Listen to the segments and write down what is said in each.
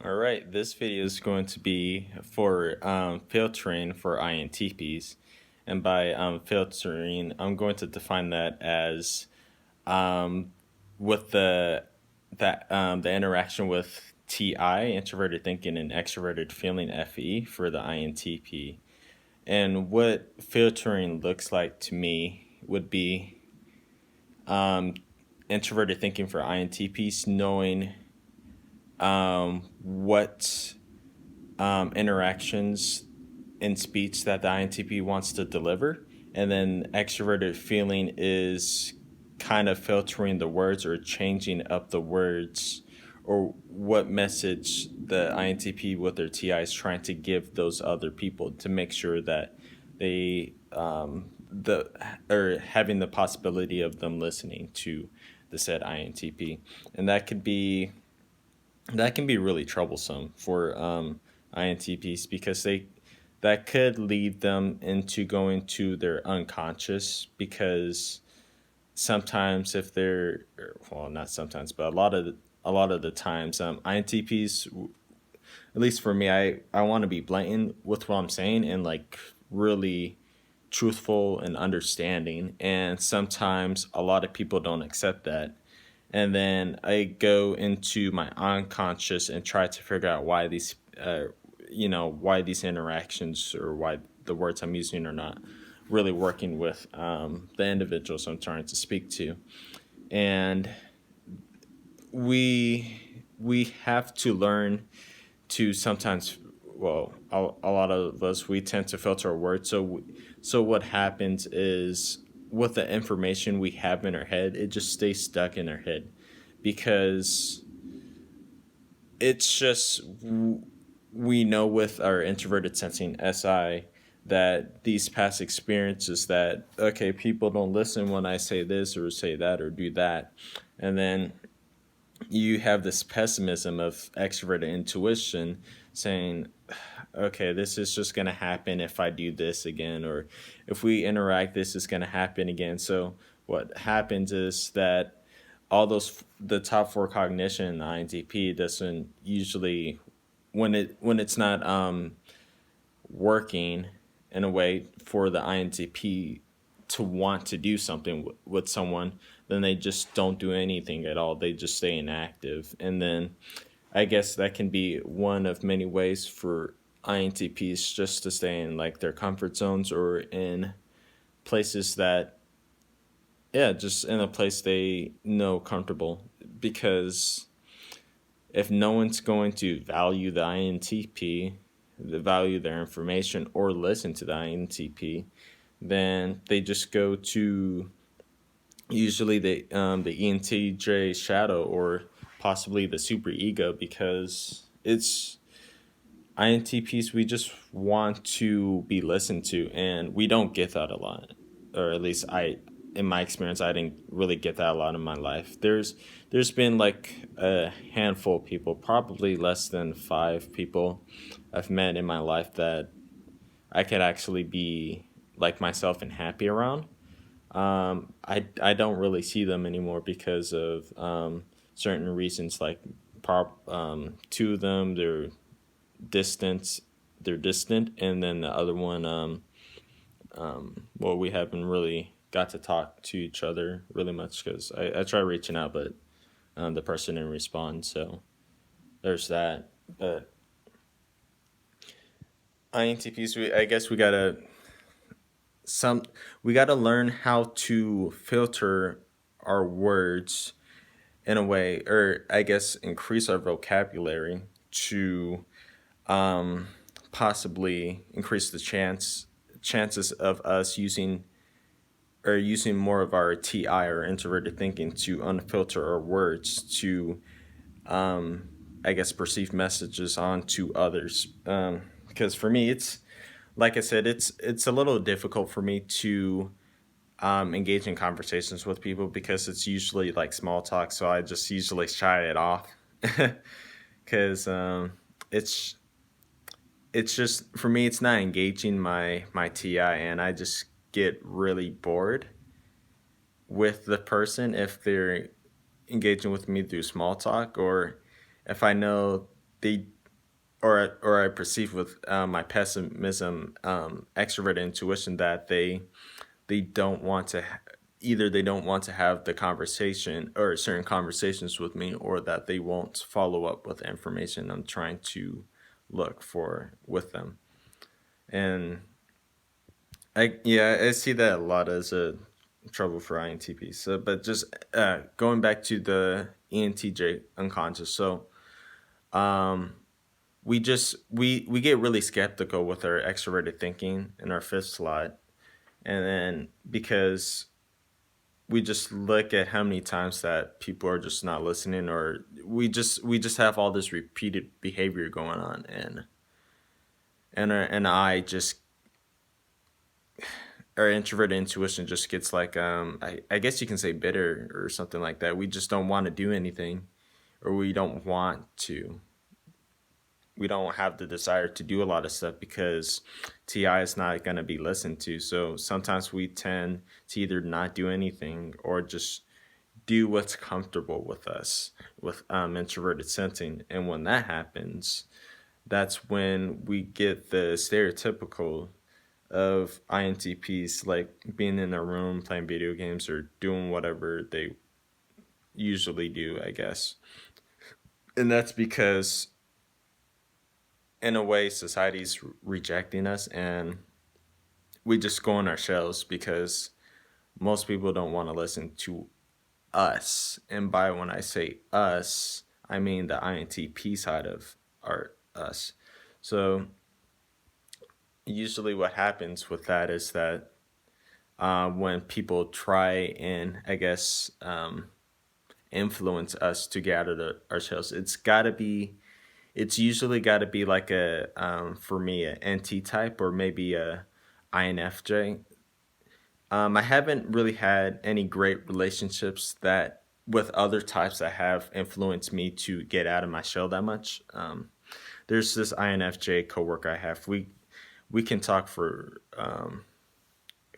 All right, this video is going to be for filtering for INTPs. And by filtering, I'm going to define that as um, with the interaction with TI, introverted thinking, and extroverted feeling, FE, for the INTP. And what filtering looks like to me would be um, introverted thinking for INTPs, knowing what interactions in speech that the INTP wants to deliver. And then extroverted feeling is kind of filtering the words or changing up the words or what message the INTP with their TI is trying to give those other people to make sure that they the or having the possibility of them listening to the said INTP, and that can be really troublesome for INTPs because they that could lead them into going to their unconscious because sometimes if they're well, not sometimes, but a lot of the times INTPs, at least for me, I want to be blatant with what I'm saying and like really truthful and understanding, and sometimes a lot of people don't accept that, and then I go into my unconscious and try to figure out why these, why these interactions or why the words I'm using are not really working with the individuals I'm trying to speak to, and we have to learn to sometimes. Well, a lot of us we tend to filter our words. So what happens is with the information we have in our head, it just stays stuck in our head because it's just we know with our introverted sensing SI that these past experiences that okay, people don't listen when I say this or say that or do that, and then you have this pessimism of extroverted intuition saying okay, this is just going to happen if I do this again, or if we interact, this is going to happen again. So what happens is that the top four cognition in the INTP doesn't usually, when it's not working in a way for the INTP to want to do something with someone, then they just don't do anything at all. They just stay inactive. And then I guess that can be one of many ways for INTPs just to stay in like their comfort zones or in places that, yeah, just in a place they know comfortable. Because if no one's going to value the INTP, the value their information, or listen to the INTP, then they just go to usually the ENTJ shadow or possibly the super ego because it's INTPs, we just want to be listened to, and we don't get that a lot, or at least in my experience, I didn't really get that a lot in my life. There's been like a handful of people, probably less than 5 people I've met in my life that I could actually be like myself and happy around. I don't really see them anymore because of certain reasons, like two of them distance they're distant, and then the other one well, we haven't really got to talk to each other really much because I try reaching out, but the person didn't respond, so there's that. But INTPs, I guess some we gotta learn how to filter our words in a way, or I guess increase our vocabulary to possibly increase the chances of us using more of our TI or introverted thinking to unfilter our words to I guess perceive messages onto others. Because for me, it's like I said, it's a little difficult for me to engage in conversations with people because it's usually like small talk. So I just usually shy it off because it's it's just for me it's not engaging my TI, and I just get really bored with the person if they're engaging with me through small talk, or if I know they or I perceive with my pessimism, extrovert intuition, that they don't want to either they don't want to have the conversation or certain conversations with me, or that they won't follow up with the information I'm trying to look for with them. And I see that a lot as a trouble for INTP. So, but just going back to the ENTJ unconscious. So, um, we get really skeptical with our extroverted thinking in our fifth slot, and then because we just look at how many times that people are just not listening, or we just have all this repeated behavior going on, and I just our introverted intuition just gets like I guess you can say bitter or something like that. We just don't want to do anything, or we don't have the desire to do a lot of stuff because TI is not going to be listened to. So sometimes we tend to either not do anything or just do what's comfortable with us with introverted sensing. And when that happens, that's when we get the stereotypical of INTPs, like being in a room playing video games or doing whatever they usually do, I guess. And that's because, in a way, society's rejecting us, and we just go on our shells because most people don't want to listen to us. And by when I say us, I mean the INTP side of our us. So usually what happens with that is that when people try and, I guess, influence us to get out of ourselves, it's usually got to be like for me, a NT type or maybe a INFJ. I haven't really had any great relationships that with other types that have influenced me to get out of my shell that much. There's this INFJ coworker I have. We can talk for a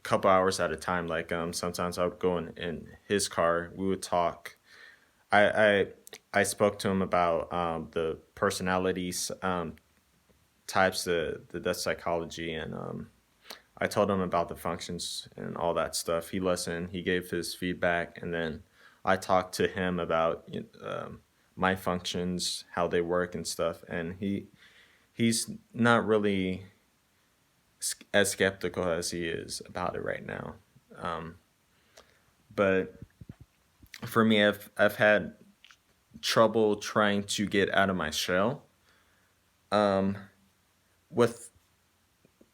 couple hours at a time. Like sometimes I would go in his car. We would talk. I I spoke to him about the personalities types, the psychology, and I told him about the functions and all that stuff. He listened. He gave his feedback, and then I talked to him about my functions, how they work, and stuff. And he's not really as skeptical as he is about it right now. Um, but for me, I've had trouble trying to get out of my shell um, with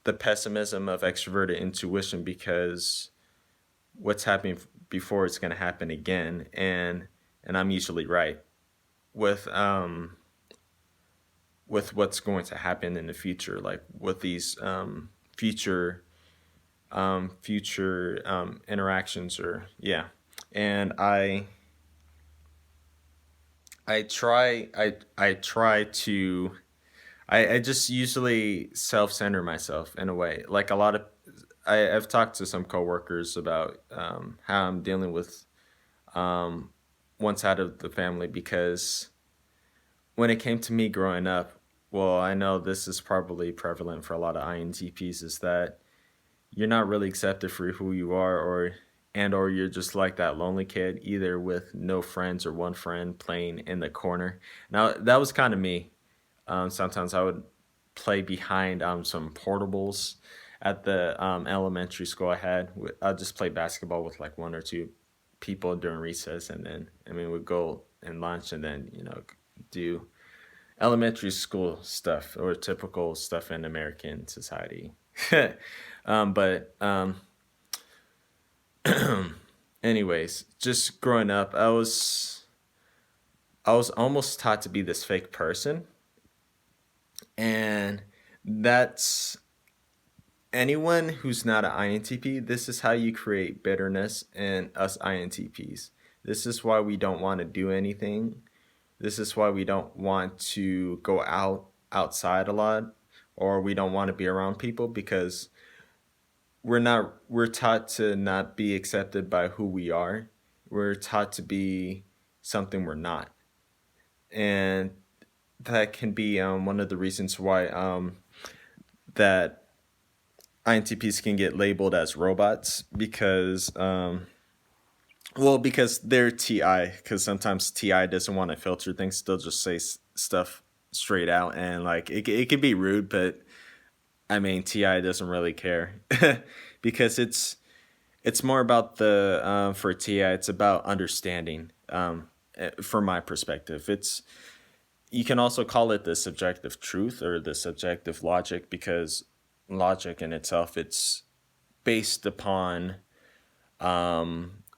the pessimism of extroverted intuition, because what's happening before is going to happen again, and I'm usually right with what's going to happen in the future, like with these future interactions, or yeah. And I try to I just usually self-center myself in a way. Like a lot of I've talked to some coworkers about how I'm dealing with um, one side of the family, because when it came to me growing up, well, I know this is probably prevalent for a lot of INTPs, is that you're not really accepted for who you are, or you're just like that lonely kid, either with no friends or one friend playing in the corner. Now that was kind of me. Sometimes I would play behind some portables at the elementary school I had. I'd just play basketball with like one or two people during recess, and then we'd go and lunch, and then do elementary school stuff or typical stuff in American society. But anyways, just growing up, I was almost taught to be this fake person, and that's anyone who's not an INTP. This is how you create bitterness in us INTPs. This is why we don't want to do anything. This is why we don't want to go outside a lot, or we don't want to be around people, because we're taught to not be accepted by who we are. We're taught to be something we're not. And that can be one of the reasons why that INTPs can get labeled as robots because because they're TI, because sometimes TI doesn't want to filter things, they'll just say stuff straight out, and like it can be rude, but I mean TI doesn't really care because it's more about the for TI it's about understanding. From my perspective, it's you can also call it the subjective truth or the subjective logic, because logic in itself it's based upon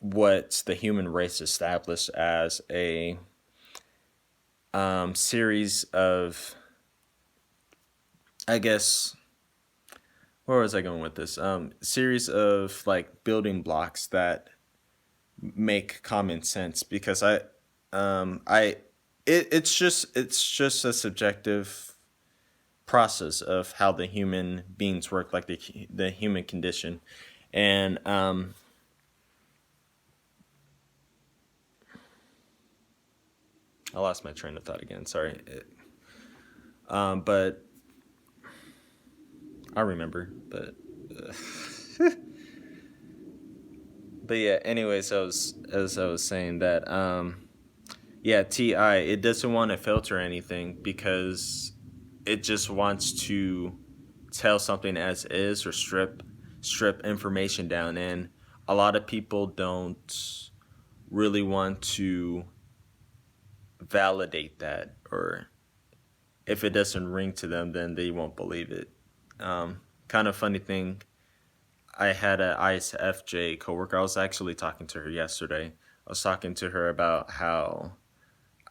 what the human race established as a series of, I guess, where was I going with this? Series of like building blocks that make common sense. Because it's just a subjective process of how the human beings work, like the human condition, and I lost my train of thought again. Sorry, but I remember. But yeah. Anyways, as I was saying that yeah, Ti it doesn't want to filter anything because it just wants to tell something as is, or strip information down. And a lot of people don't really want to validate that, or if it doesn't ring to them, then they won't believe it. Kind of funny thing, I had a ISFJ coworker. I was actually talking to her yesterday. I was talking to her about how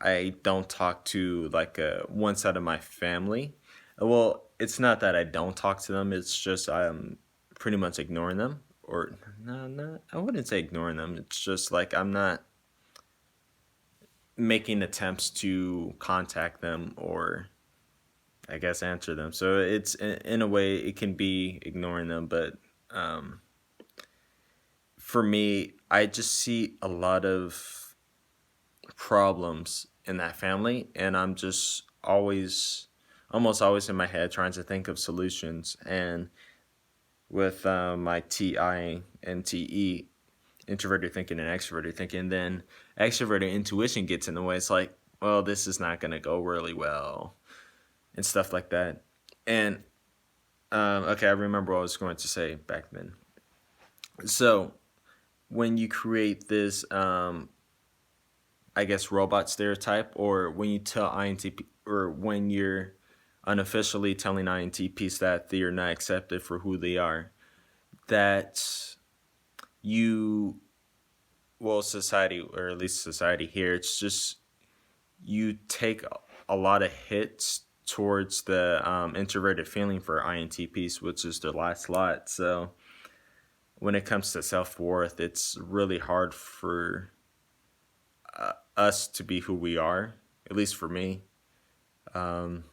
I don't talk to like one side of my family. Well, it's not that I don't talk to them. It's just I'm pretty much ignoring them. Or no, no, I wouldn't say ignoring them. It's just like I'm not making attempts to contact them, or I guess answer them. So it's in a way it can be ignoring them, but um, for me, I just see a lot of problems in that family, and I'm just almost always in my head trying to think of solutions. And with my TI and TE, introverted thinking and extroverted thinking, then extroverted intuition gets in the way. It's like, well, this is not going to go really well, and stuff like that. And okay, I remember what I was going to say back then. So when you create this, I guess, robot stereotype, or when you tell INTP, or when you're unofficially telling INTPs that they are not accepted for who they are, that you, well, society, or at least society here, it's just you take a lot of hits towards the introverted feeling for INTPs, which is their last lot. So when it comes to self worth, it's really hard for us to be who we are, at least for me. Um,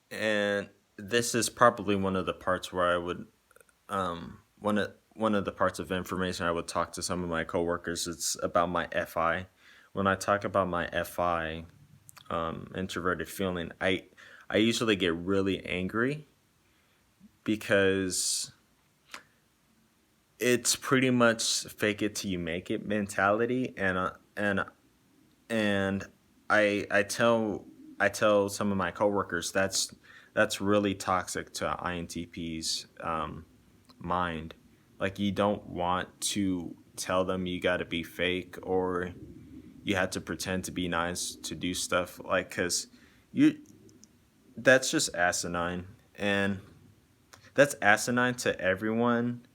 and this is probably one of the parts where I would one of the parts of information I would talk to some of my coworkers. It's about my FI. When I talk about my FI, introverted feeling, I usually get really angry because it's pretty much fake it till you make it mentality. And I tell some of my coworkers that's really toxic to INTP's mind. Like, you don't want to tell them you got to be fake, or you have to pretend to be nice to do stuff, like, cuz you that's just asinine. And that's asinine to everyone,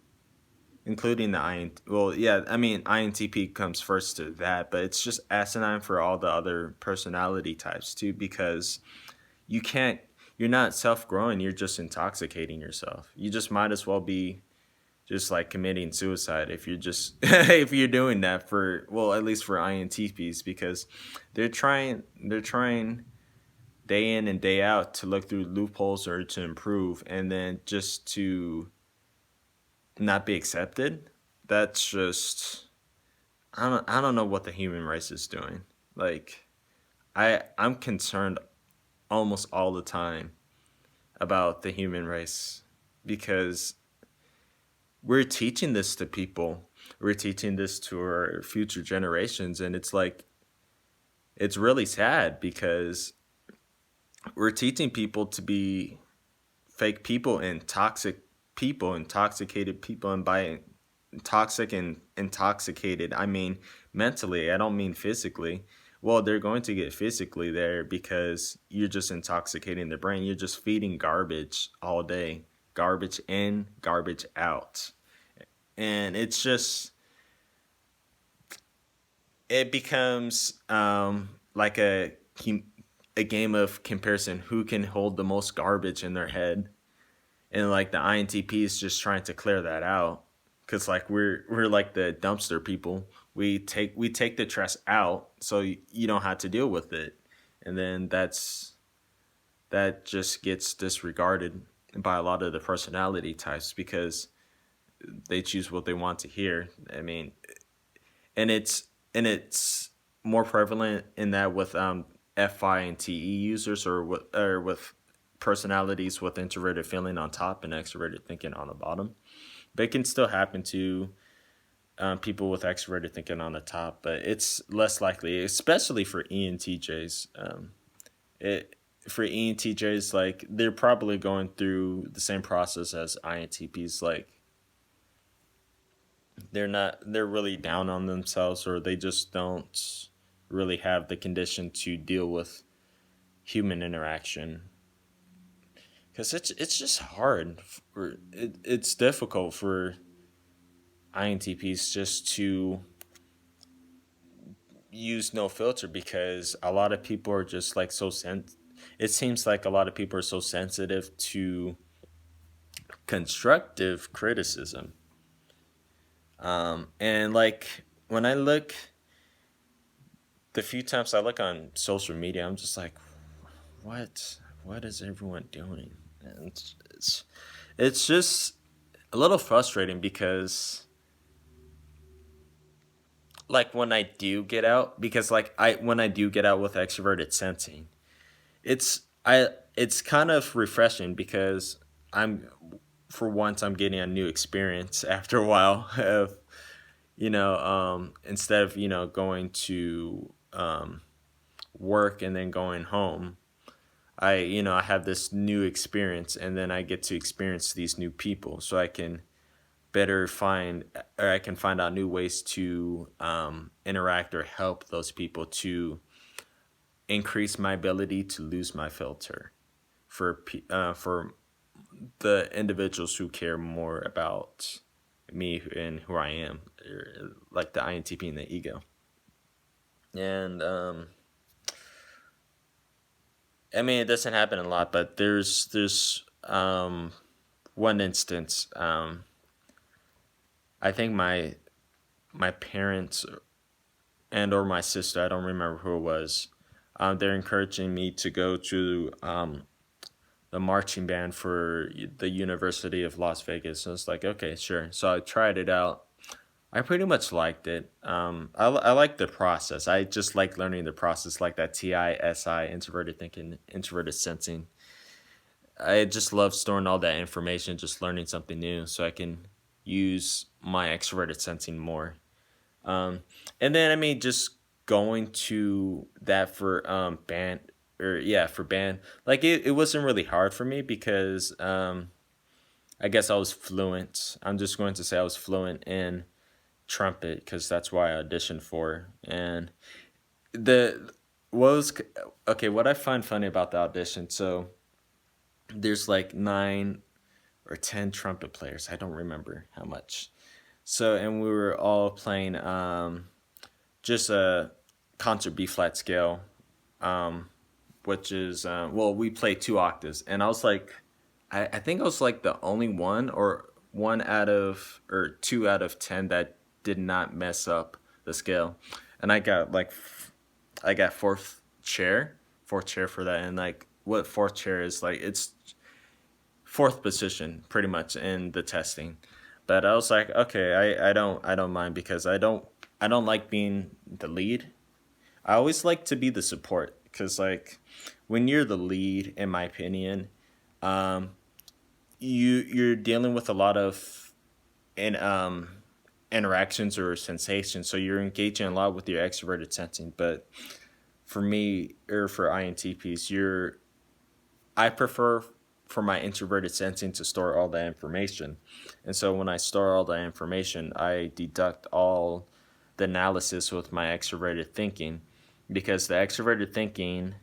including the INT. Well, yeah, I mean INTP comes first to that, but it's just asinine for all the other personality types too, because you can't. You're not self-growing. You're just intoxicating yourself. You just might as well be just like committing suicide if you're just if you're doing that, for, well, at least for INTPs, because they're trying day in and day out to look through loopholes or to improve, and then just to not be accepted. That's just, I don't know what the human race is doing. Like, I'm concerned almost all the time about the human race because we're teaching this to people. We're teaching this to our future generations, and it's like it's really sad because we're teaching people to be fake people and toxic people, intoxicated people, and by toxic and intoxicated, I mean mentally. I don't mean physically. Well, they're going to get physically there because you're just intoxicating their brain. You're just feeding garbage all day, garbage in, garbage out, and it's just it becomes like a game of comparison. Who can hold the most garbage in their head? And like the INTP is just trying to clear that out because like we're like the dumpster people. We take the trash out so you don't have to deal with it, and then that just gets disregarded by a lot of the personality types because they choose what they want to hear. I mean, and it's more prevalent in that with FI and TE users or with personalities with introverted feeling on top and extroverted thinking on the bottom. But it can still happen to people with extroverted thinking on the top, but it's less likely, especially for ENTJs. It For ENTJs, like they're probably going through the same process as INTPs. Like they're really down on themselves, or they just don't really have the condition to deal with human interaction because it's just hard. It's difficult for INTPs just to use no filter because a lot of people are just like it seems like a lot of people are so sensitive to constructive criticism. And like when I look, the few times I look on social media, I'm just like, what is everyone doing? And it's just a little frustrating because like when I do get out, because like I when I do get out with extroverted sensing, it's kind of refreshing because I'm for once I'm getting a new experience after a while of instead of going to work and then going home. I have this new experience and then I get to experience these new people so I can better find or I can find out new ways to interact or help those people to increase my ability to lose my filter for the individuals who care more about me and who I am, like the INTP and the ego. And I mean, it doesn't happen a lot, but there's one instance. I think my parents and or my sister, I don't remember who it was. They're encouraging me to go to the marching band for the University of Las Vegas. So it's like, okay, sure. So I tried it out. I pretty much liked it. I like the process. I just like learning the process, like that TISI, introverted thinking, introverted sensing. I just love storing all that information, just learning something new, so I can use my extroverted sensing more. Um, and then I mean, just going to that for band or yeah for band, like it wasn't really hard for me because I guess I was fluent. I'm just going to say I was fluent in trumpet because that's why I auditioned for. And the what was okay. What I find funny about the audition, so there's like 9 or 10 trumpet players. I don't remember how much. So and we were all playing just a concert B flat scale, um, which is well we played 2 octaves, and I was like, I think I was like the only one or one out of or 2 out of 10 that did not mess up the scale, and I got fourth chair for that, and like what fourth chair is like it's fourth position pretty much in the testing. But I was like, okay, I don't mind because I don't like being the lead. I always like to be the support because like when you're the lead, in my opinion, um, you're dealing with a lot of in interactions or sensations, so you're engaging a lot with your extroverted sensing. But for me, or for INTPs, I prefer for my introverted sensing to store all that information. And so when I store all that information, I deduct all the analysis with my extroverted thinking, because the extroverted thinking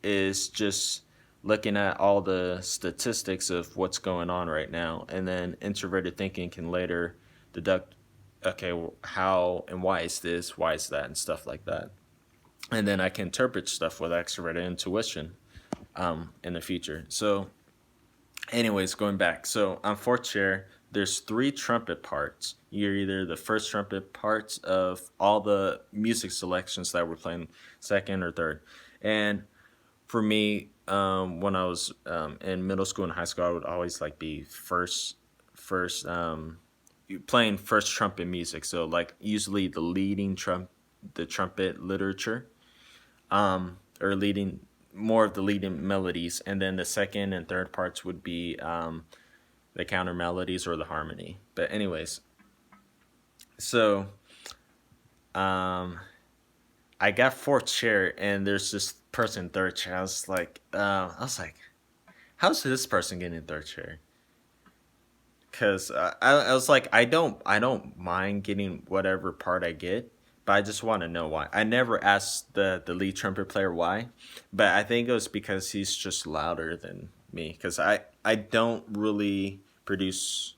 is just looking at all the statistics of what's going on right now. And then introverted thinking can later deduct, okay, well, how and why is this, why is that, and stuff like that. And then I can interpret stuff with extroverted intuition in the future. So, anyways, going back. So, on fourth chair, there's three trumpet parts. You're either the first trumpet parts of all the music selections that we're playing, second or third. And for me, when I was in middle school and high school, I would always like be first playing first trumpet music. So like usually the trumpet literature, or leading more of the leading melodies, and then the second and third parts would be the counter melodies or the harmony. But anyways, so um, I got fourth chair, and there's this person third chair. I was like, how's this person getting third chair? Because I was like, I don't mind getting whatever part I get, but I just want to know why. I never asked the lead trumpet player why, but I think it was because he's just louder than me. Because I don't really produce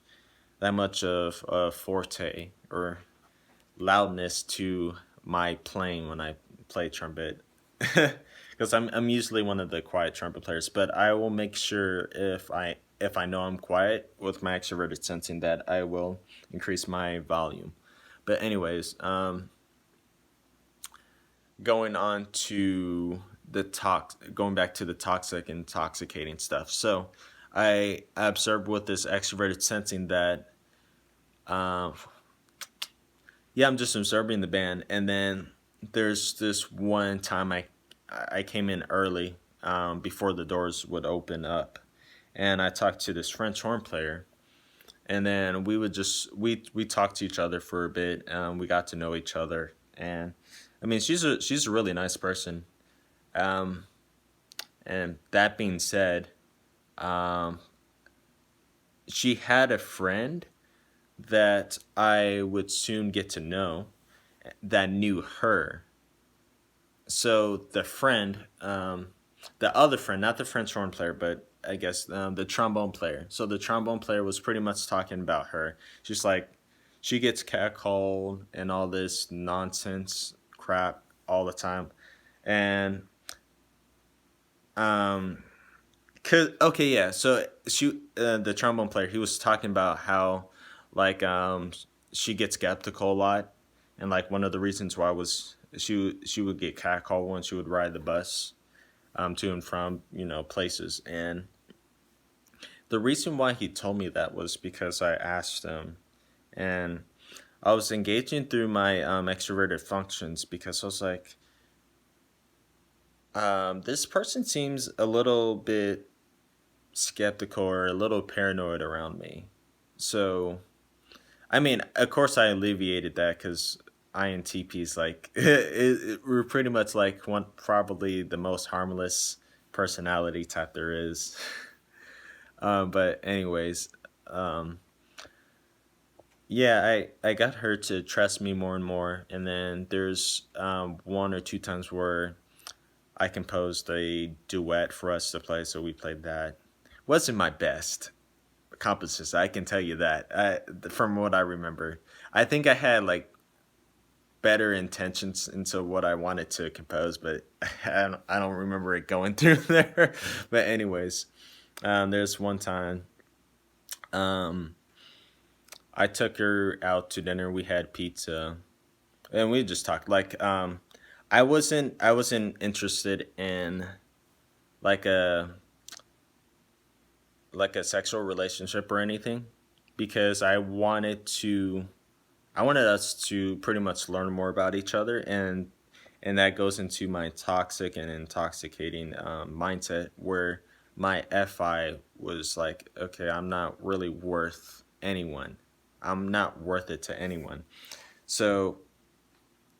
that much of a forte or loudness to my playing when I play trumpet. Because I'm usually one of the quiet trumpet players, but I will make sure if I know I'm quiet with my extroverted sensing that I will increase my volume. But anyways, going on to going back to the toxic and intoxicating stuff. So I observed with this extroverted sensing that um, yeah, I'm just observing the band, and then there's this one time I came in early, before the doors would open up, and I talked to this French horn player, and then we talked to each other for a bit. We got to know each other, and I mean she's a really nice person. Um, and that being said, um, she had a friend that I would soon get to know that knew her. So the other friend, not the French horn player, but I guess the trombone player. So the trombone player was pretty much talking about her. She's like, she gets catcalled and all this nonsense crap all the time, and um, okay, yeah. So the trombone player, he was talking about how like she gets skeptical a lot, and like one of the reasons why was she would get catcalled when she would ride the bus to and from places. And the reason why he told me that was because I asked him, and I was engaging through my extroverted functions, because I was like, this person seems a little bit skeptical or a little paranoid around me. So, I mean, of course, I alleviated that because INTP is like we're pretty much like one, probably the most harmless personality type there is. But anyways, um, yeah, I got her to trust me more and more, and then there's one or two times where I composed a duet for us to play, so we played that. Wasn't my best composition, I can tell you that. From what I remember, I think I had like better intentions into what I wanted to compose, but I don't remember it going through there. But anyways, there's one time um, I took her out to dinner. We had pizza, and we just talked. Like I wasn't interested in like a sexual relationship or anything, because I wanted us to pretty much learn more about each other, and that goes into my toxic and intoxicating mindset where my FI was like, okay, I'm not really worth anyone. I'm not worth it to anyone. So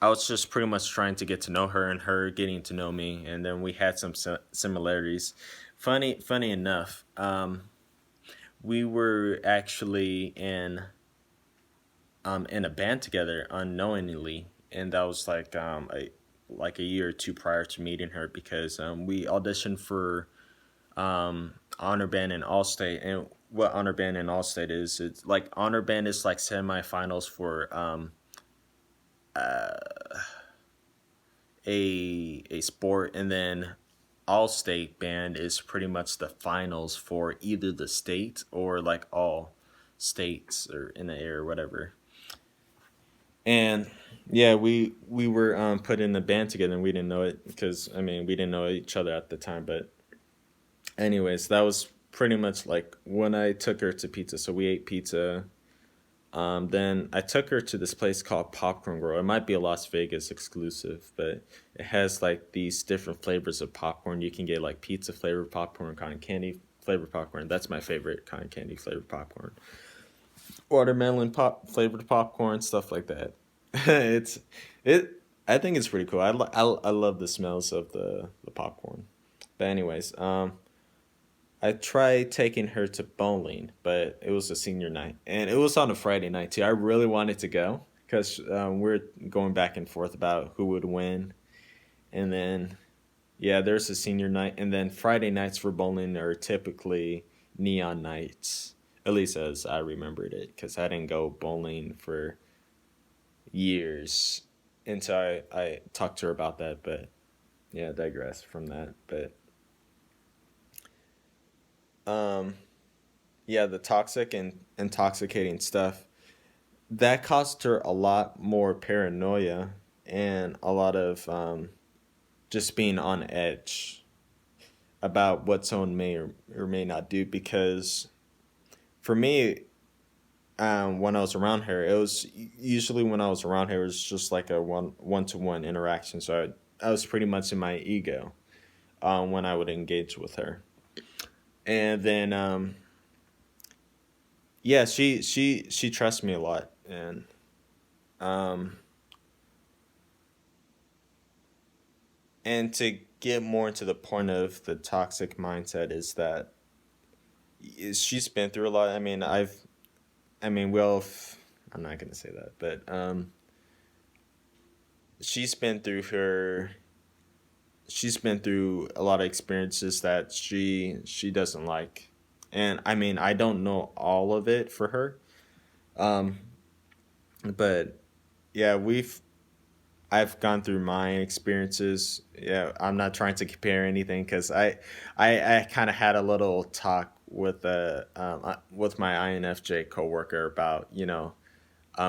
I was just pretty much trying to get to know her and her getting to know me, and then we had some similarities. Funny enough, we were actually in a band together unknowingly, and that was like a year or two prior to meeting her because we auditioned for honor band in Allstate. And what honor band in Allstate is, it's like honor band is like semifinals for a sport, and then all state band is pretty much the finals for either the state or like all states or in the air or whatever. And yeah, we were put in the band together, and we didn't know it because I mean we didn't know each other at the time. But anyways, that was pretty much like when I took her to pizza. So we ate pizza. Then I took her to this place called Popcorn Grill. It might be a Las Vegas exclusive, but it has like these different flavors of popcorn. You can get like pizza flavored popcorn, cotton candy flavored popcorn. That's my favorite, cotton candy flavored popcorn. Watermelon pop flavored popcorn, stuff like that. it's it. I think it's pretty cool. I love the smells of the popcorn. But anyways, I tried taking her to bowling, but it was a senior night, and it was on a Friday night too. I really wanted to go because we're going back and forth about who would win, and then yeah, there's a senior night, and then Friday nights for bowling are typically neon nights, at least as I remembered it, because I didn't go bowling for years until I talked to her about that. But yeah, I digress from that. But um, yeah, the toxic and intoxicating stuff that caused her a lot more paranoia and a lot of just being on edge about what someone may or may not do. Because for me, when I was around her, it was usually when I was around her, it was just like a one to one interaction. So I was pretty much in my ego when I would engage with her, and then yeah, she trusts me a lot, um, and to get more into the point of the toxic mindset is that she's been through a lot. I mean, well, I'm not gonna say that, but she's been through her she's been through a lot of experiences that she doesn't like, and I mean I don't know all of it for her, um, but yeah, we've I've gone through my experiences. Yeah, I'm not trying to compare anything because I kind of had a little talk with my INFJ coworker about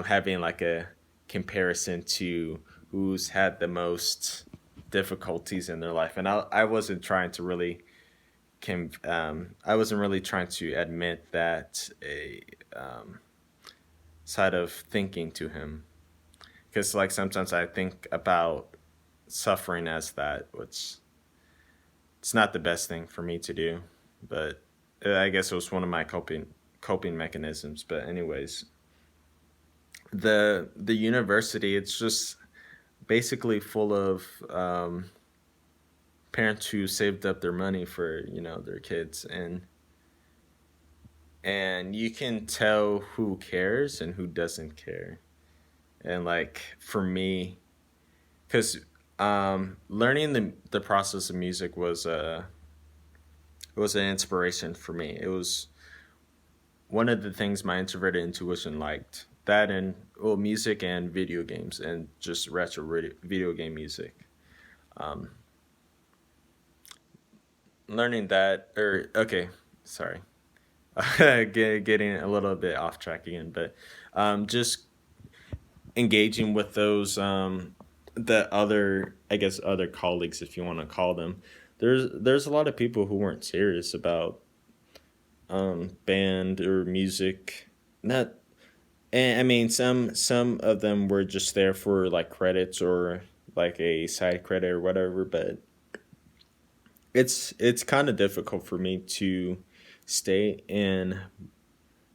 having like a comparison to who's had the most difficulties in their life, and I wasn't trying to really I wasn't really trying to admit that a side of thinking to him, because like sometimes I think about suffering as that, which it's not the best thing for me to do, but I guess it was one of my coping mechanisms. But anyways, the university, it's just basically full of parents who saved up their money for their kids, and you can tell who cares and who doesn't care. And like for me, because learning the process of music was an inspiration for me. It was one of the things my introverted intuition liked. That and well, music and video games and just retro video game music. Um, Learning that, or okay, sorry, getting a little bit off track again, but just engaging with those the other, I guess, other colleagues, if you want to call them. There's a lot of people who weren't serious about band or music. Not, and I mean some of them were just there for like credits or like a side credit or whatever, but it's kind of difficult for me to stay in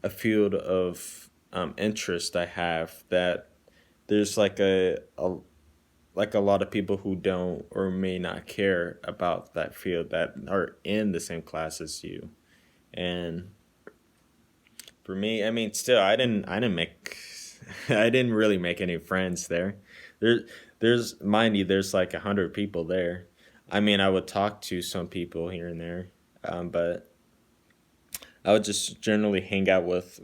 a field of interest I have that there's like a lot of people who don't or may not care about that field that are in the same class as you. And for me, I mean, still, I didn't make, I didn't really make any friends there. There, mind you, there's like 100 people there. I mean, I would talk to some people here and there, but I would just generally hang out with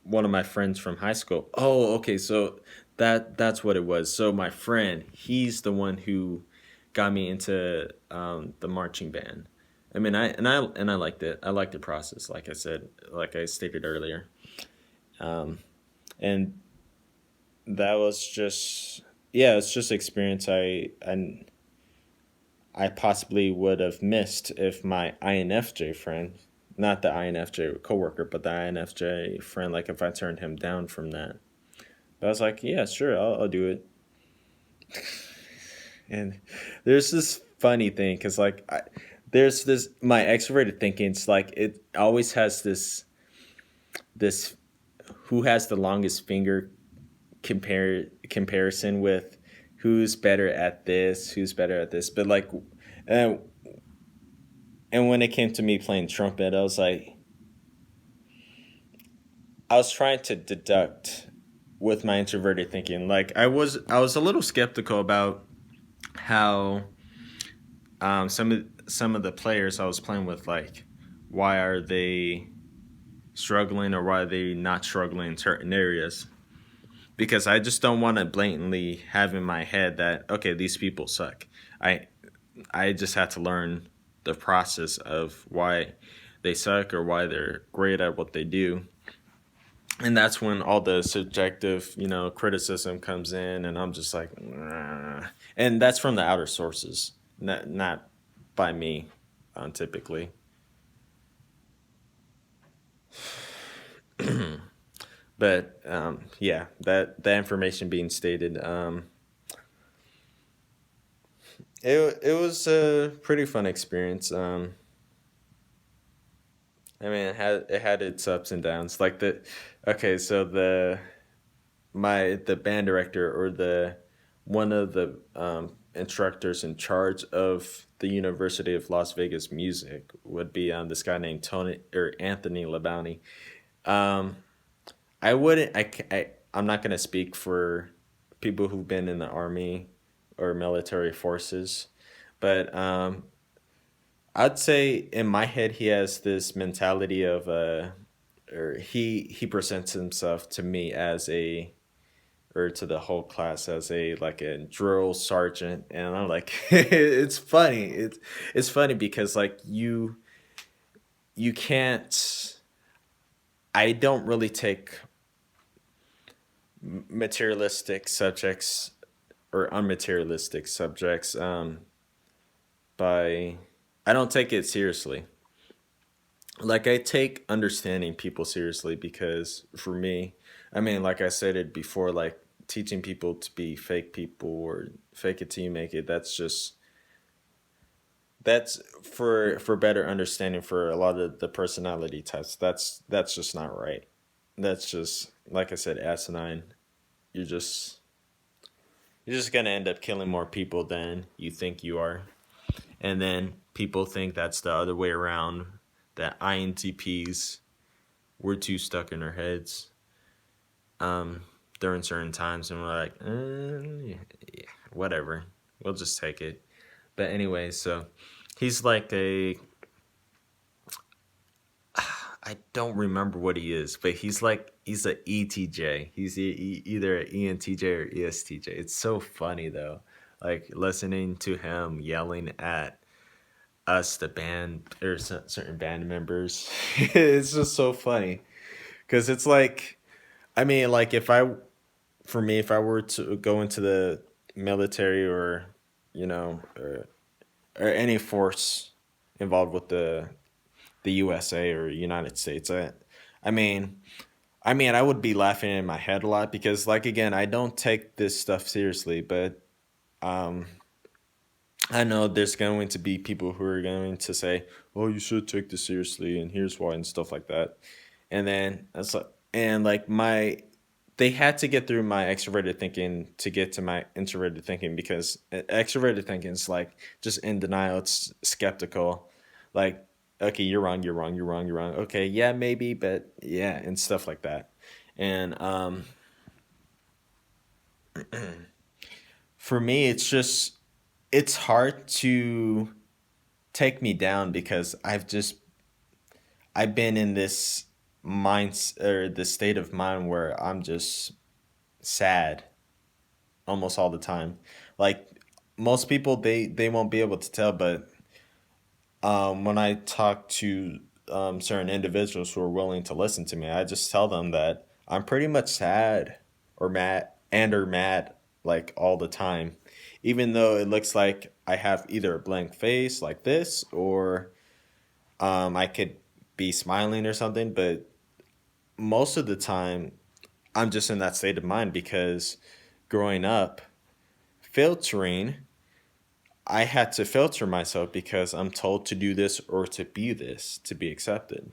one of my friends from high school. Oh, okay, so that's what it was. So my friend, he's the one who got me into the marching band. I mean, I liked it. I liked the process, like I said, like I stated earlier, um, and that was just yeah, it's just experience I possibly would have missed if my INFJ friend, not the INFJ coworker, but the INFJ friend, like if I turned him down from that. But I was like, yeah, sure, I'll do it. And there's this funny thing because there's this my extroverted thinking. It's like it always has this who has the longest finger comparison with who's better at this, who's better at this. But like, and and when it came to me playing trumpet, I was trying to deduct with my introverted thinking. Like I was a little skeptical about how some of the players I was playing with, like, why are they struggling or why are they not struggling in certain areas? Because I just don't want to blatantly have in my head that okay, these people suck. I I just had to learn the process of why they suck or why they're great at what they do. And that's when all the subjective, criticism comes in, and I'm just like, nah. And that's from the outer sources, not by me, typically. But yeah, that information being stated, it was a pretty fun experience. I mean, it had its ups and downs. Like okay, so the band director or the one of the instructors in charge of the University of Las Vegas music would be this guy named Tony or Anthony Labonte. Um, I wouldn't. I'm not gonna speak for people who've been in the army or military forces, but I'd say in my head he has this mentality of or he presents himself to me as a or to the whole class as a like a drill sergeant, and I'm like it's funny. It's funny because like you can't. I don't really take materialistic subjects or unmaterialistic subjects by I don't take it seriously. Like I take understanding people seriously because for me, I mean, like I said it before, like teaching people to be fake people or fake it till you make it. That's for better understanding for a lot of the personality types. That's just not right. That's just like I said, asinine. You're just you're just gonna end up killing more people than you think you are. And then people think that's the other way around. That INTPs we're too stuck in our heads um, during certain times, and we're like, yeah, yeah, whatever, we'll just take it. But anyway, so he's like a I don't remember what he is, but he's a ETJ. He's either an ENTJ or ESTJ. It's so funny though, like listening to him yelling at us, the band or certain band members. It's just so funny because it's like, I mean, like for me, if I were to go into the military or or any force involved with the USA or United States, I mean, I would be laughing in my head a lot because, like, again, I don't take this stuff seriously, but Um, I know there's going to be people who are going to say, "Oh, you should take this seriously," and here's why, and stuff like that. And then it's like, and like they had to get through my extroverted thinking to get to my introverted thinking, because extroverted thinking is like just in denial. It's skeptical, like, okay, you're wrong, you're wrong, you're wrong, you're wrong. Okay, yeah, maybe, but yeah, and stuff like that. And for me, it's hard to take me down because I've been in this mind or this state of mind where I'm just sad almost all the time. Like most people, they won't be able to tell, but when I talk to certain individuals who are willing to listen to me, I just tell them that I'm pretty much sad or mad like all the time, even though it looks like I have either a blank face like this, or I could be smiling or something. But most of the time, I'm just in that state of mind because growing up, filtering, I had to filter myself because I'm told to do this or to be this to be accepted.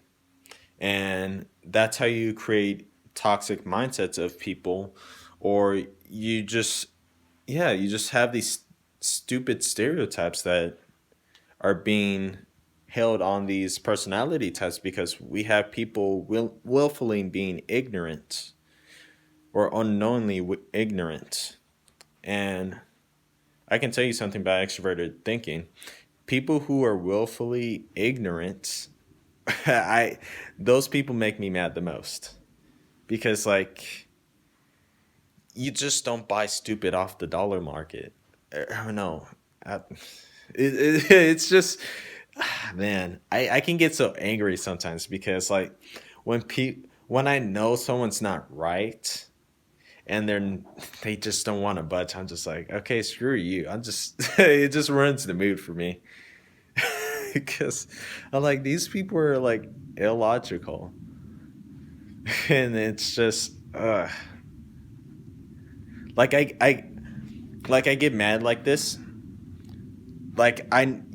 And that's how you create toxic mindsets of people, or you just, yeah, you just have these stupid stereotypes that are being held on these personality tests because we have people willfully being ignorant or unknowingly ignorant. And I can tell you something about extroverted thinking. People who are willfully ignorant, I those people make me mad the most because like you just don't buy stupid off the dollar market. I don't know. I, it's just man, I can get so angry sometimes because like when I know someone's not right and they just don't want to budge, I'm just like, okay, screw you. I'm just it just ruins the mood for me because I'm like, these people are like illogical, and it's just like I get mad like this, like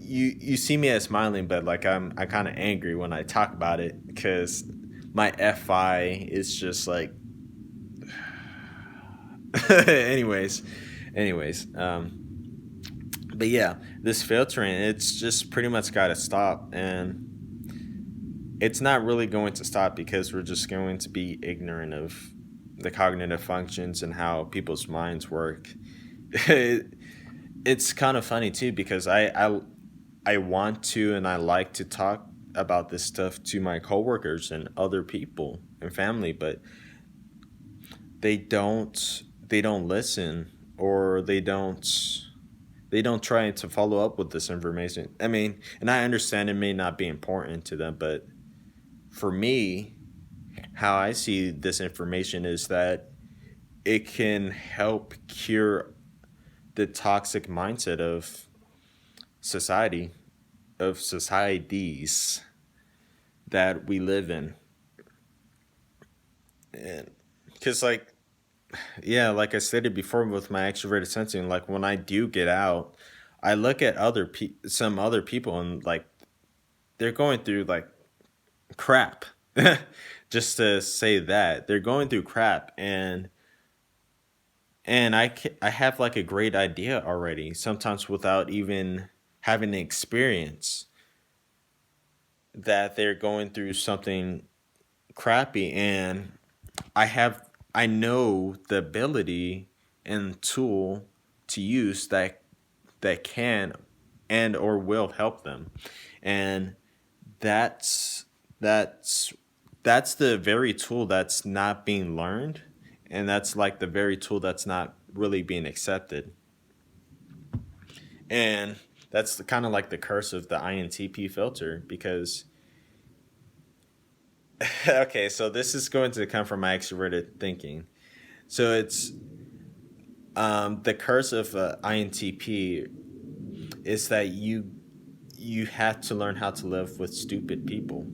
you see me as smiling, but like I kind of angry when I talk about it because my fi is just like anyways but yeah, this filtering, it's just pretty much got to stop, and it's not really going to stop because we're just going to be ignorant of the cognitive functions and how people's minds work. It's kind of funny too because I want to and I like to talk about this stuff to my coworkers and other people and family, but they don't listen, or they don't try to follow up with this information. I mean, and I understand it may not be important to them, but for me, how I see this information is that it can help cure the toxic mindset society of societies that we live in. And because like, yeah, like I stated before with my extroverted sensing, like when I do get out, I look at some other people, and like they're going through like crap. Just to say that they're going through crap, and I have like a great idea already, sometimes without even having an experience, that they're going through something crappy, and I know the ability and tool to use that can and or will help them. And that's that's that's the very tool that's not being learned, and that's like the very tool that's not really being accepted. And that's kind of like the curse of the INTP filter because okay, so this is going to come from my extroverted thinking. So it's the curse of INTP is that you have to learn how to live with stupid people.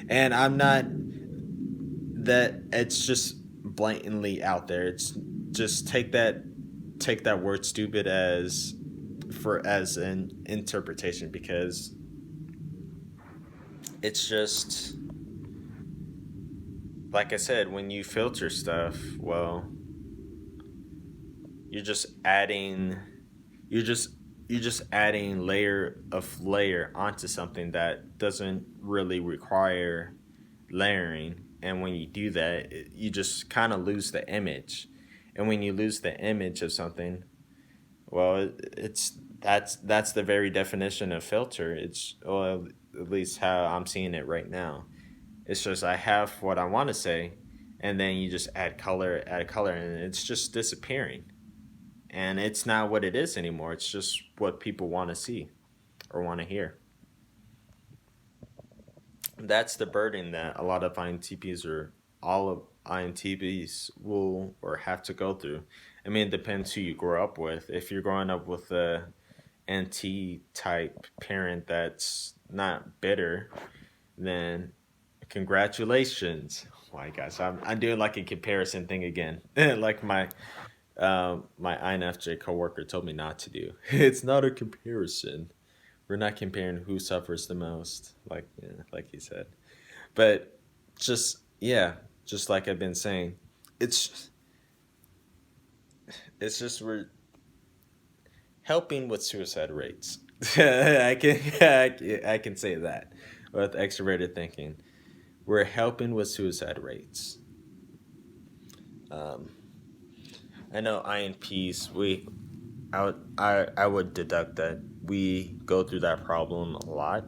And I'm not that it's just blatantly out there. It's just take that. take that word stupid as an interpretation, because it's just like I said, when you filter stuff, well, you're just adding you're just you're just adding layer onto something that doesn't really require layering. And when you do that, you just kind of lose the image. And when you lose the image of something, well, it's that's the very definition of filter. It's, well, at least how I'm seeing it right now. It's just I have what I want to say, and then you just add color, and it's just disappearing. And it's not what it is anymore. It's just what people want to see or want to hear. That's the burden that a lot of INTPs, or all of INTPs, will or have to go through. I mean, it depends who you grow up with. If you're growing up with a NT type parent that's not bitter, then congratulations. Oh my gosh, I'm doing like a comparison thing again, like my INFJ coworker told me not to do. It's not a comparison. We're not comparing who suffers the most, like, yeah, like he said. But just, yeah, just like I've been saying, it's it's just we're helping with suicide rates. I can say that with extroverted thinking. We're helping with suicide rates. Um, I know INPs. I would deduct that we go through that problem a lot,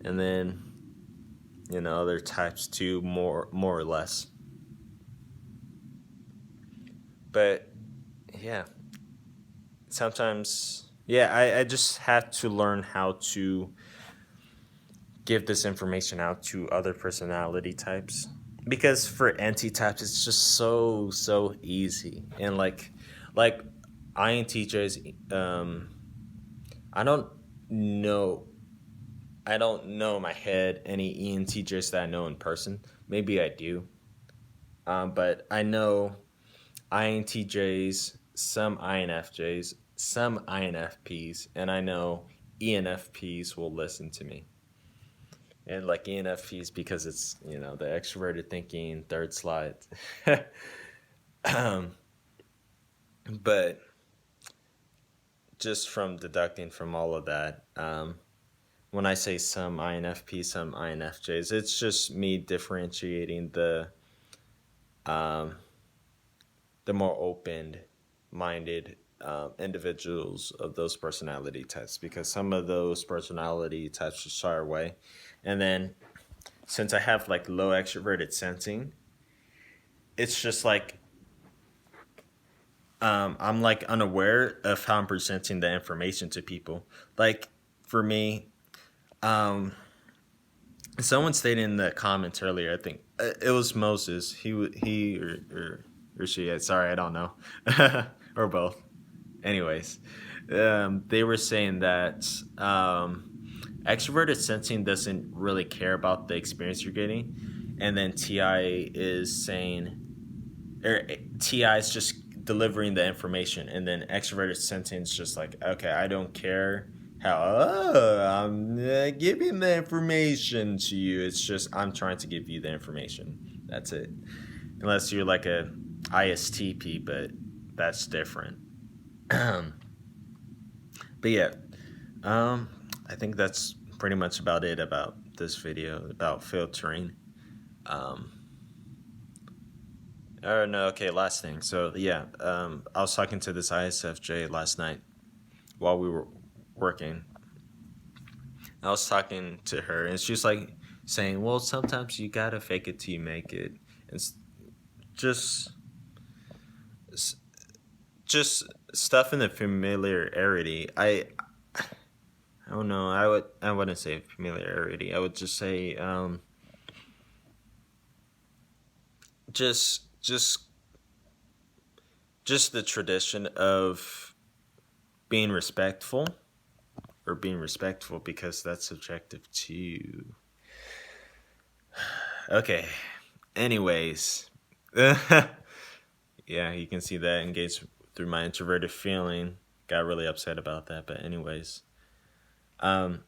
and then other types too, more or less. But yeah, sometimes, yeah, I just have to learn how to give this information out to other personality types, because for NT types it's just so easy. And like INTJs, I don't know I don't know in my head any ENTJs that I know in person. Maybe I do, but I know INTJs, some INFJs, some INFPs, and I know ENFPs will listen to me. And like ENFPs, because it's the extroverted thinking third slide. um, but just from deducting from all of that, when I say some INFPs, some INFJs, it's just me differentiating um, the more open-minded individuals of those personality types, because some of those personality types are shy away. And then since I have like low extroverted sensing, it's just like I'm like unaware of how I'm presenting the information to people. Like for me, um, someone stated in the comments earlier, I think it was Moses. He or she. Sorry, I don't know, or both. Anyways, they were saying that extroverted sensing doesn't really care about the experience you're getting, and then TI is saying, or TI is just delivering the information, and then extroverted sensing is just like, okay, I don't care how I'm giving the information to you. It's just I'm trying to give you the information. That's it. Unless you're like a ISTP, but that's different. But yeah, um, I think that's pretty much about it about this video about filtering. Um, oh no, okay, last thing. So yeah, I was talking to this ISFJ last night while we were working. I was talking to her, and she was like saying, "Well, sometimes you gotta fake it till you make it." And just just stuff in the familiarity. I don't know. I wouldn't say familiarity. I would just say just just just the tradition of being respectful, or being respectful, because that's subjective too. Okay. Anyways, yeah, you can see that engage through my introverted feeling. Got really upset about that, but anyways, um,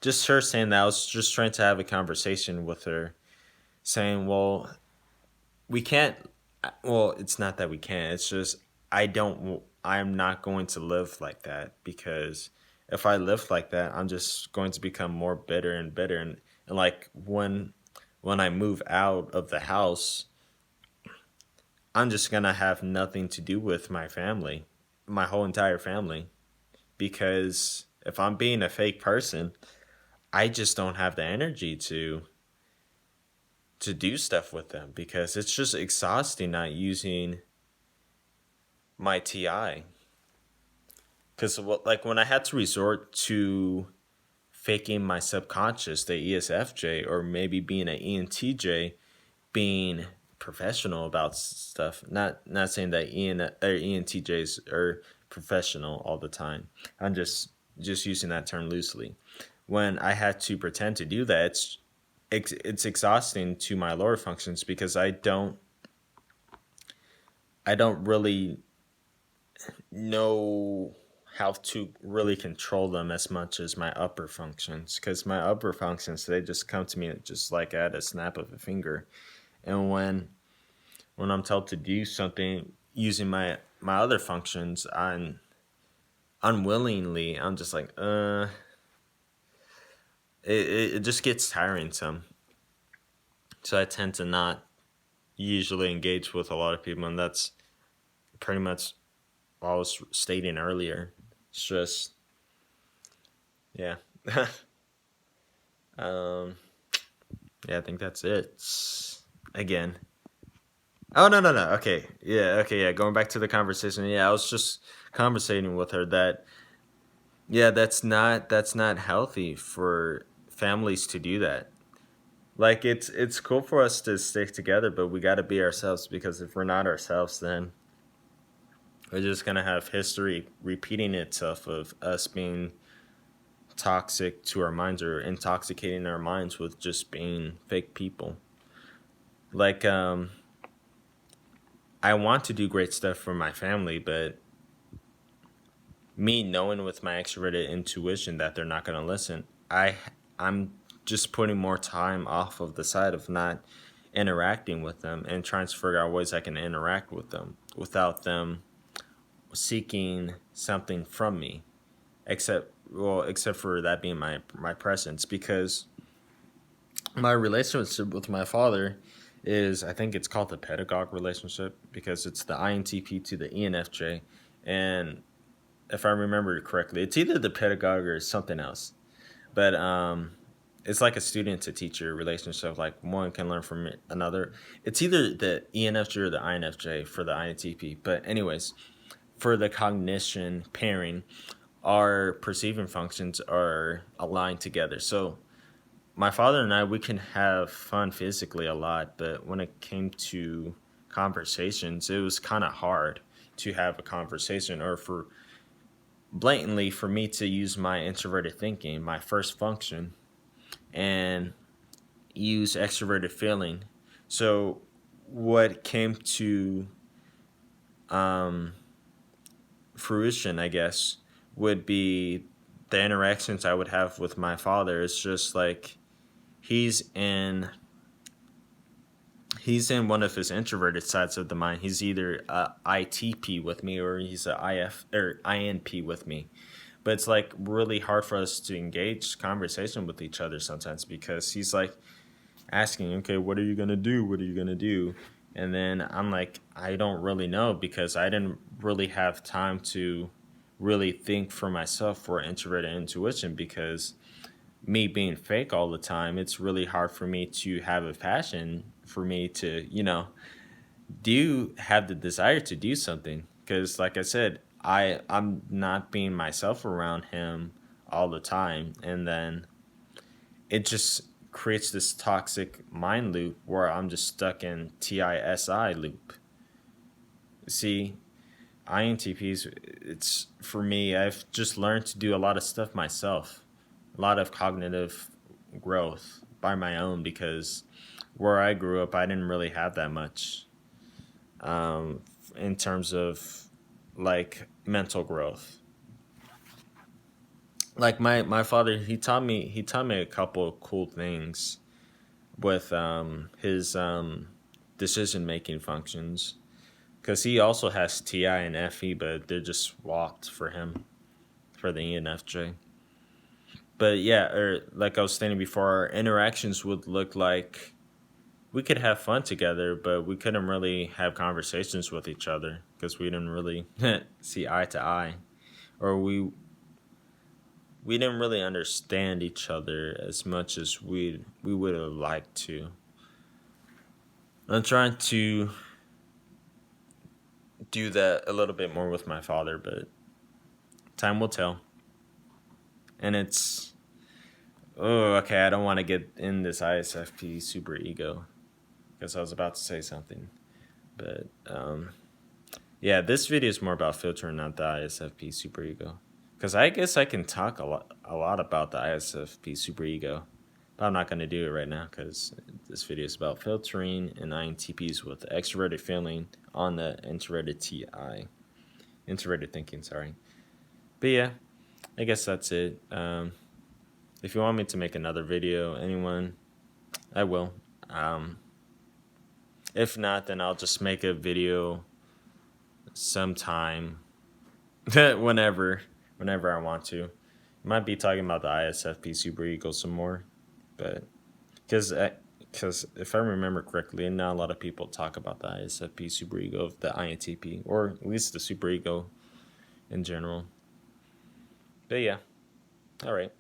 just her saying that, I was just trying to have a conversation with her, saying, "Well, we can't. Well, it's not that we can't. It's just I don't. I'm not going to live like that because if I live like that, I'm just going to become more bitter and bitter. And like when I move out of the house, I'm just gonna have nothing to do with my family, my whole entire family, because if I'm being a fake person, I just don't have the energy to do stuff with them because it's just exhausting not using my TI. Because like when I had to resort to faking my subconscious, the ESFJ, or maybe being an ENTJ, being professional about stuff. Not saying that ENTJs are professional all the time. I'm just using that term loosely. When I had to pretend to do that, it's exhausting to my lower functions because I don't really know how to really control them as much as my upper functions, because my upper functions, they just come to me just like at a snap of a finger. And when I'm told to do something using my other functions, I'm unwillingly, I'm just like it just gets tiring some. So I tend to not usually engage with a lot of people, and that's pretty much what I was stating earlier. It's just, yeah. um yeah, I think that's it. Again, oh, no, no, no. Okay. Yeah, okay, yeah. Going back to the conversation. Yeah, I was just conversating with her that yeah, that's not healthy for families to do that. Like it's cool for us to stick together, but we got to be ourselves, because if we're not ourselves, then we're just going to have history repeating itself of us being toxic to our minds, or intoxicating our minds with just being fake people. Like I want to do great stuff for my family, but me knowing with my extroverted intuition that they're not going to listen, I'm just putting more time off of the side of not interacting with them and trying to figure out ways I can interact with them without them seeking something from me, except for that being my presence, because my relationship with my father is, I think it's called the pedagogue relationship, because it's the INTP to the ENFJ. And if I remember correctly, it's either the pedagogue or something else. But it's like a student to teacher relationship. Like one can learn from another. It's either the ENFJ or the INFJ for the INTP. But anyways, for the cognition pairing, our perceiving functions are aligned together. So my father and I, we can have fun physically a lot, but when it came to conversations, it was kind of hard to have a conversation, or for blatantly for me to use my introverted thinking, my first function, and use extroverted feeling. So what came to um, fruition, I guess, would be the interactions I would have with my father. It's just like he's in he's in one of his introverted sides of the mind. He's either a ITP with me, or he's a IF or INP with me. But it's like really hard for us to engage conversation with each other sometimes, because he's like asking, okay, what are you gonna do? What are you gonna do? And then I'm like, I don't really know, because I didn't really have time to really think for myself for introverted intuition, because me being fake all the time, it's really hard for me to have a passion for me to, do have the desire to do something. Because, like I said, I'm not being myself around him all the time, and then it just creates this toxic mind loop where I'm just stuck in TISI loop. See, INTPs, it's for me, I've just learned to do a lot of stuff myself, a lot of cognitive growth by my own, because where I grew up, I didn't really have that much in terms of like mental growth. Like my father, he taught me a couple of cool things with his decision making functions, because he also has TI and FE, but they're just swapped for him for the ENFJ. But yeah, or like I was stating before, our interactions would look like we could have fun together, but we couldn't really have conversations with each other because we didn't really see eye to eye, or we didn't really understand each other as much as we would have liked to. I'm trying to do that a little bit more with my father, but time will tell. And it's, oh, okay, I don't want to get in this ISFP super ego because I was about to say something. But yeah, this video is more about filtering out the ISFP super ego. Because I guess I can talk a lot about the ISFP super ego. But I'm not going to do it right now because this video is about filtering and INTPs with extroverted feeling on the introverted TI. Introverted thinking, sorry. But yeah, I guess that's it. If you want me to make another video, anyone, I will. If not, then I'll just make a video sometime, whenever I want to. Might be talking about the ISFP superego some more, but because if I remember correctly, not a lot of people talk about the ISFP superego of the INTP, or at least the superego in general. But yeah, all right.